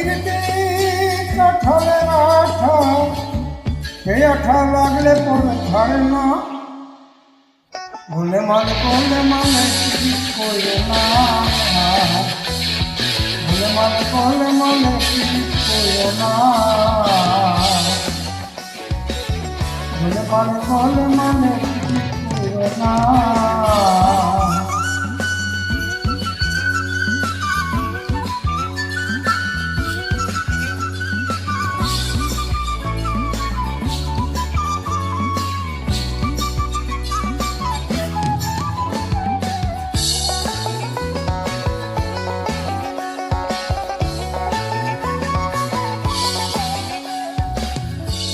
পিরিতি কাঁঠালের আঠা, সেই আঠা লাগলে পরে ছাড়ে না। ভুলে মানে পিরিত করে না, ভুলে মানে পিরিত করে না, ভুলে মানে পিরিত করে না।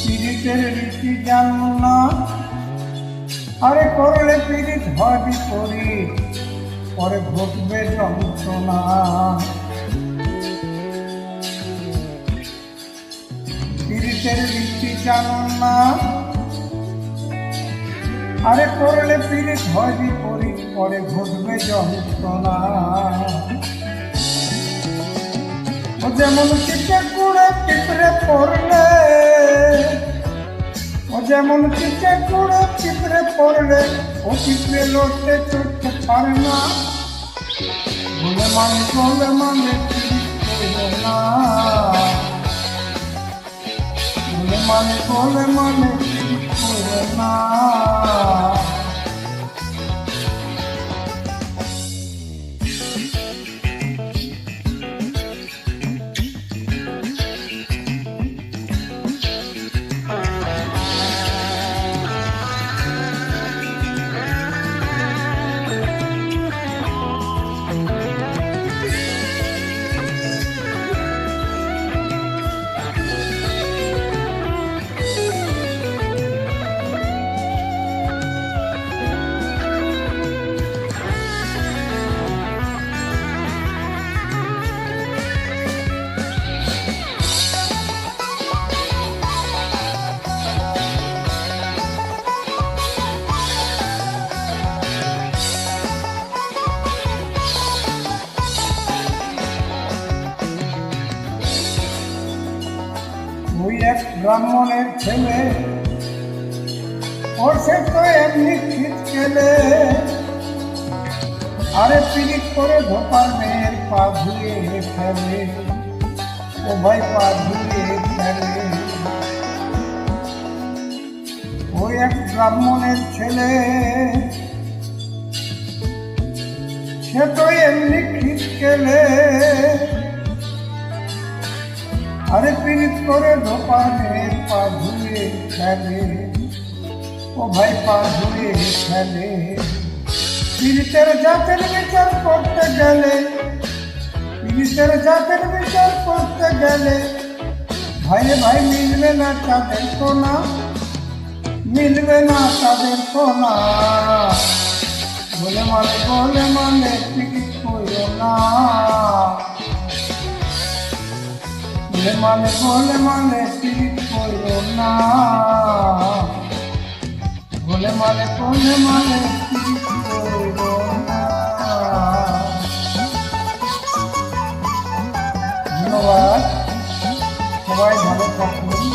পিরিতের রীতি জানো না, আরে করলে পিরিত হয় বিপরীত, পরে ঘটবে যন্ত্রণা। পিরিতের রীতি জানো না, আরে করলে পিরিত হয় বিপরীত, পরে ঘটবে যন্ত্রণা। ও যেমন চিপে কুড়ে পিঁপড়ে পড়লে, ও যেমন চিপে কুড়ে পিঁপড়ে পড়লে, ও পিঁপড়ে লড়তে চড়তে পারে না। ভুলে মানে পিরিত করো না, ভুলে মানে পিরিত করো না। ওই এক ব্রাহ্মণের ছেলে, ওর সে তো এমনি খিট খেলে, আরে পিরিত করে ধোপার মেয়ের পা ধুয়ে ফেলে, ও ভাই পা ধুয়ে ফেলে। ওই এক ব্রাহ্মণের ছেলে, সে তো এমনি খিট খেলে, আরে পিরিত করে ধোপার মেয়ের পা ধুয়ে ফেলে, ও ভাই পা ধুয়ে ফেলে। পিরিতের জাতের বিচার করতে গেলে, পিরিতের জাতের বিচার করতে গেলে, ভাইরে ভাই মিলবে না তাদের কোনা, মিলবে না তাদের কোনা। বলে মানে পিরিত করো না, বলে মানে পিরিত করো না, বলে মানে পিরিত করো না। ধন্যবাদ, সবাই ভালো থাকুন।